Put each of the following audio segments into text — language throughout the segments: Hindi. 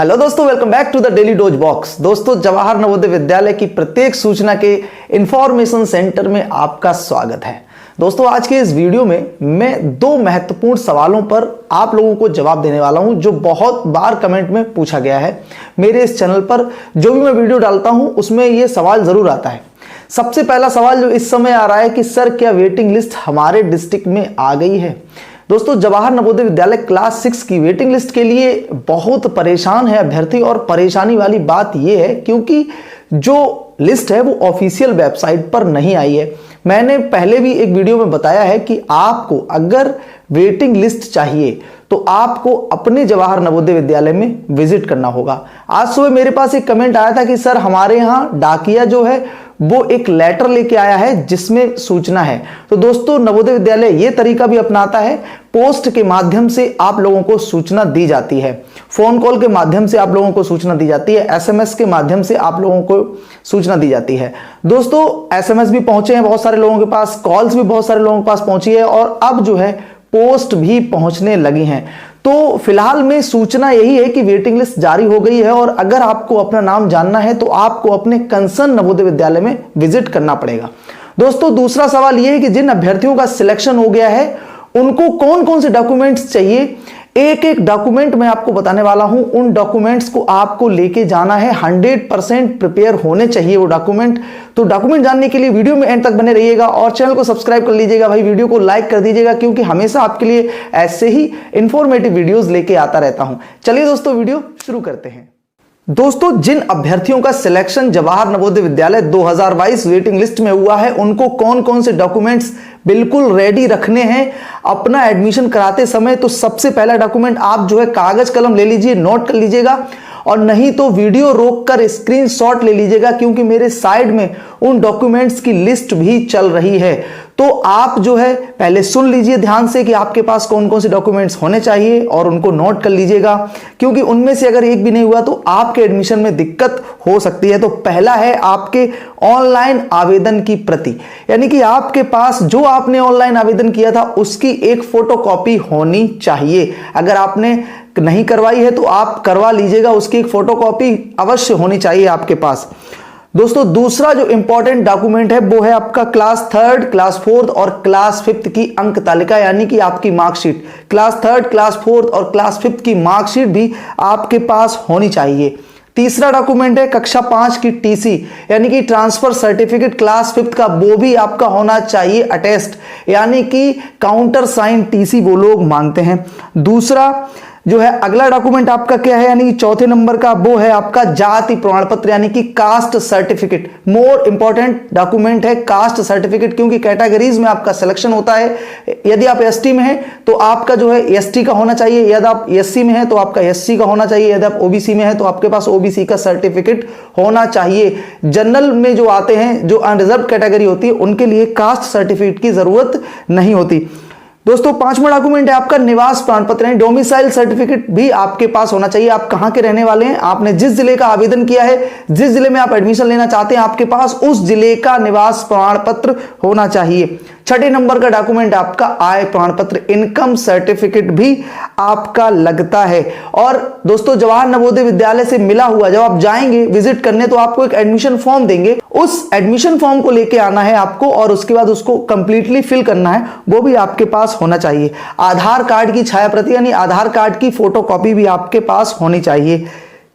हेलो दोस्तों, welcome back to the daily dose box. दोस्तों, जवाहर नवोदय विद्यालय की प्रत्येक सूचना के इंफॉर्मेशन सेंटर में आपका स्वागत है। दोस्तों, आज के इस वीडियो में मैं दो महत्वपूर्ण सवालों पर आप लोगों को जवाब देने वाला हूं, जो बहुत बार कमेंट में पूछा गया है। मेरे इस चैनल पर जो भी मैं वीडियो डालता हूं उसमें यह सवाल जरूर आता है। सबसे पहला सवाल जो इस समय आ रहा है कि सर, क्या वेटिंग लिस्ट हमारे डिस्ट्रिक्ट में आ गई है? दोस्तों, जवाहर नवोदय विद्यालय क्लास 6 की वेटिंग लिस्ट के लिए बहुत परेशान है अभ्यर्थी। और परेशानी वाली बात यह है क्योंकि जो लिस्ट है वो ऑफिशियल वेबसाइट पर नहीं आई है। मैंने पहले भी एक वीडियो में बताया है कि आपको अगर वेटिंग लिस्ट चाहिए तो आपको अपने जवाहर नवोदय विद्यालय में विजिट करना होगा। आज सुबह मेरे पास एक कमेंट आया था कि सर, हमारे यहाँ डाकिया जो है वो एक लेटर लेके आया है जिसमें सूचना है। तो दोस्तों, नवोदय विद्यालय ये तरीका भी अपनाता है, पोस्ट के माध्यम से आप लोगों को सूचना दी जाती है, फोन कॉल के माध्यम से आप लोगों को सूचना दी जाती है, एसएमएस के माध्यम से आप लोगों को सूचना दी जाती है। दोस्तों, एसएमएस भी पहुंचे हैं बहुत सारे लोगों के पास, कॉल्स भी बहुत सारे लोगों के पास पहुंची है और अब जो है पोस्ट भी पहुंचने लगी हैं। तो फिलहाल में सूचना यही है कि वेटिंग लिस्ट जारी हो गई है और अगर आपको अपना नाम जानना है तो आपको अपने कंसर्न नवोदय विद्यालय में विजिट करना पड़ेगा। दोस्तों, दूसरा सवाल यह है कि जिन अभ्यर्थियों का सिलेक्शन हो गया है उनको कौन कौन से डॉक्यूमेंट्स चाहिए। एक एक डॉक्यूमेंट मैं आपको बताने वाला हूं। उन डॉक्यूमेंट्स को आपको लेके जाना है, 100% प्रिपेयर होने चाहिए वो डॉक्यूमेंट। तो डॉक्यूमेंट जानने के लिए वीडियो में एंड तक बने रहिएगा और चैनल को सब्सक्राइब कर लीजिएगा भाई, वीडियो को लाइक कर दीजिएगा, क्योंकि हमेशा आपके लिए ऐसे ही इंफॉर्मेटिव वीडियोस लेके आता रहता हूं। चलिए दोस्तों, वीडियो शुरू करते हैं। दोस्तों, जिन अभ्यर्थियों का selection Jawahar Navodaya Vidyalaya 2022 waiting list में हुआ है उनको कौन कौन से डॉक्यूमेंट्स बिल्कुल रेडी रखने हैं अपना एडमिशन कराते समय। तो सबसे पहला डॉक्यूमेंट आप जो है कागज कलम ले लीजिए, नोट कर लीजिएगा, और नहीं तो वीडियो रोककर स्क्रीनशॉट ले लीजिएगा, क्योंकि मेरे साइड में उन डॉक्यूमेंट्स की लिस्ट भी चल रही है। तो आप जो है पहले सुन लीजिए ध्यान से कि आपके पास कौन कौन से डॉक्यूमेंट्स होने चाहिए और उनको नोट कर लीजिएगा, क्योंकि उनमें से अगर एक भी नहीं हुआ तो आपके एडमिशन में दिक्कत हो सकती है। तो पहला है आपके ऑनलाइन आवेदन की प्रति, यानी कि आपके पास जो आपने ऑनलाइन आवेदन किया था उसकी एक फोटोकॉपी होनी चाहिए। अगर आपने नहीं करवाई है तो आप करवा लीजिएगा, उसकी एक फोटोकॉपी अवश्य होनी चाहिए आपके पास। दोस्तों, दूसरा जो इंपॉर्टेंट डॉक्यूमेंट है वो है आपका क्लास 3, क्लास 4 और क्लास 5 की अंक तालिका, यानी कि आपकी मार्कशीट। क्लास 3, क्लास 4 और क्लास 5 की मार्कशीट भी आपके पास होनी चाहिए। तीसरा डॉक्यूमेंट है कक्षा 5 की टीसी, यानी कि ट्रांसफर सर्टिफिकेट क्लास 5 का, वो भी आपका होना चाहिए अटेस्ट, यानी कि काउंटर साइन टीसी वो लोग मांगते हैं। दूसरा जो है अगला डॉक्यूमेंट आपका क्या है, यानी कि चौथे नंबर का, वो है आपका जाति प्रमाण पत्र, यानी कि caste certificate. More important document है कास्ट सर्टिफिकेट, क्योंकि कैटेगरीज में आपका सिलेक्शन होता है। यदि आप एसटी में हैं तो आपका जो है एसटी का होना चाहिए, यदि आप एससी में हैं तो आपका एससी का होना चाहिए, यदि आप ओबीसी में हैं तो आपके पास ओबीसी का सर्टिफिकेट होना चाहिए। जनरल में जो आते हैं, जो अनरिजर्व कैटेगरी होती है, उनके लिए कास्ट सर्टिफिकेट की जरूरत नहीं होती। दोस्तों, पांचवा डॉक्यूमेंट है आपका निवास प्रमाण पत्र, यानी डोमिसाइल सर्टिफिकेट भी आपके पास होना चाहिए। आप कहां के रहने वाले हैं, आपने जिस जिले का आवेदन किया है, जिस जिले में आप एडमिशन लेना चाहते हैं, आपके पास उस जिले का निवास प्रमाण पत्र होना चाहिए। छठे नंबर का डॉक्यूमेंट आपका आय प्रमाण पत्र, इनकम सर्टिफिकेट भी आपका लगता है। और दोस्तों, जवाहर नवोदय विद्यालय से मिला हुआ, जब आप जाएंगे विजिट करने तो आपको एक एडमिशन फॉर्म देंगे, उस एडमिशन फॉर्म को लेके आना है आपको और उसके बाद उसको कंप्लीटली फिल करना है, वो भी आपके पास होना चाहिए। आधार कार्ड की छाया प्रति, यानी आधार कार्ड की फोटोकॉपी भी आपके पास होनी चाहिए।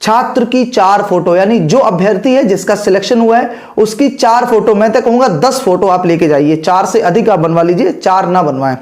छात्र की 4 फोटो, यानी जो अभ्यर्थी है जिसका सिलेक्शन हुआ है उसकी 4 फोटो, मैं तो कहूंगा 10 फोटो आप लेके जाइए, 4 से अधिक आप बनवा लीजिए, 4 ना बनवाएं।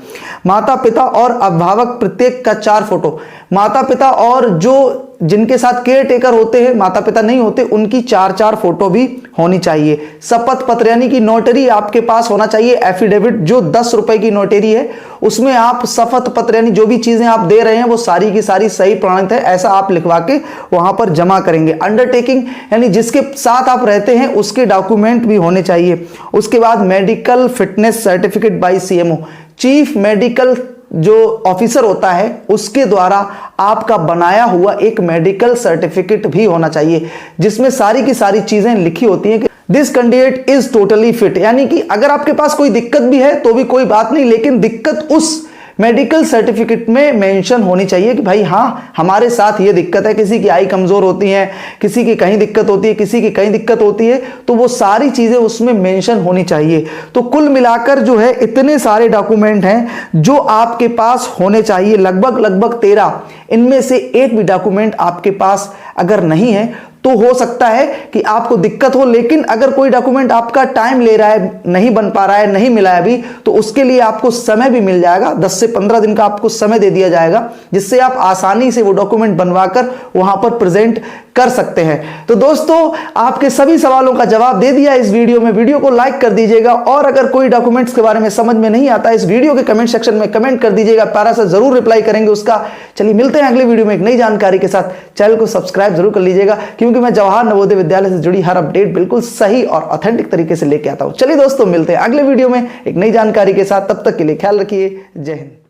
माता पिता और अभिभावक प्रत्येक का 4 फोटो, माता पिता और जो जिनके साथ केयर टेकर होते हैं, माता पिता नहीं होते, उनकी 4 फोटो भी होनी चाहिए। शपथ पत्र, यानी कि नोटरी आपके पास होना चाहिए। एफिडेविट जो 10 रुपए की नोटरी है उसमें आप शपथ पत्र, यानी जो भी चीजें आप दे रहे हैं वो सारी की सारी सही प्रमाणित है, ऐसा आप लिखवा के वहां पर जमा करेंगे। अंडरटेकिंग, यानी जिसके साथ आप रहते हैं उसके डॉक्यूमेंट भी होने चाहिए। उसके बाद medical fitness certificate bye CMO, chief medical जो ऑफिसर होता है उसके द्वारा आपका बनाया हुआ एक मेडिकल सर्टिफिकेट भी होना चाहिए, जिसमें सारी की सारी चीजें लिखी होती हैं कि this candidate is totally fit, यानी कि अगर आपके पास कोई दिक्कत भी है तो भी कोई बात नहीं, लेकिन दिक्कत उस मेडिकल सर्टिफिकेट में मेंशन होनी चाहिए कि भाई हाँ हमारे साथ ये दिक्कत है। किसी की आई कमजोर होती है, किसी की कहीं दिक्कत होती है, किसी की कहीं दिक्कत होती है, तो वो सारी चीजें उसमें मेंशन होनी चाहिए। तो कुल मिलाकर जो है इतने सारे डॉक्यूमेंट हैं जो आपके पास होने चाहिए, लगभग 13। इनमें से एक भी डॉक्यूमेंट आपके पास अगर नहीं है तो हो सकता है कि आपको दिक्कत हो। लेकिन अगर कोई डॉक्यूमेंट आपका टाइम ले रहा है, नहीं बन पा रहा है, नहीं मिला है अभी, तो उसके लिए आपको समय भी मिल जाएगा। 10 से 15 दिन का आपको समय दे दिया जाएगा, जिससे आप आसानी से वो डॉक्यूमेंट बनवाकर वहां पर प्रेजेंट कर सकते हैं। तो दोस्तों आपके सभी सवालों का जवाब दे दिया इस वीडियो में। वीडियो को लाइक कर दीजिएगा और अगर कोई डॉक्यूमेंट्स के बारे में समझ में नहीं आता इस वीडियो के कमेंट सेक्शन में कमेंट कर दीजिएगा, प्यारा सा जरूर रिप्लाई करेंगे उसका। चलिए मिलते हैं अगले वीडियो में एक नई जानकारी के साथ। चैनल को सब्सक्राइब जरूर कर लीजिएगा, क्योंकि मैं जवाहर नवोदय विद्यालय से जुड़ी हर अपडेट बिल्कुल सही और ऑथेंटिक तरीके से लेके आता हूं। चलिए दोस्तों मिलते हैं अगले वीडियो में एक नई जानकारी के साथ। तब तक के लिए ख्याल रखिए। जय हिंद।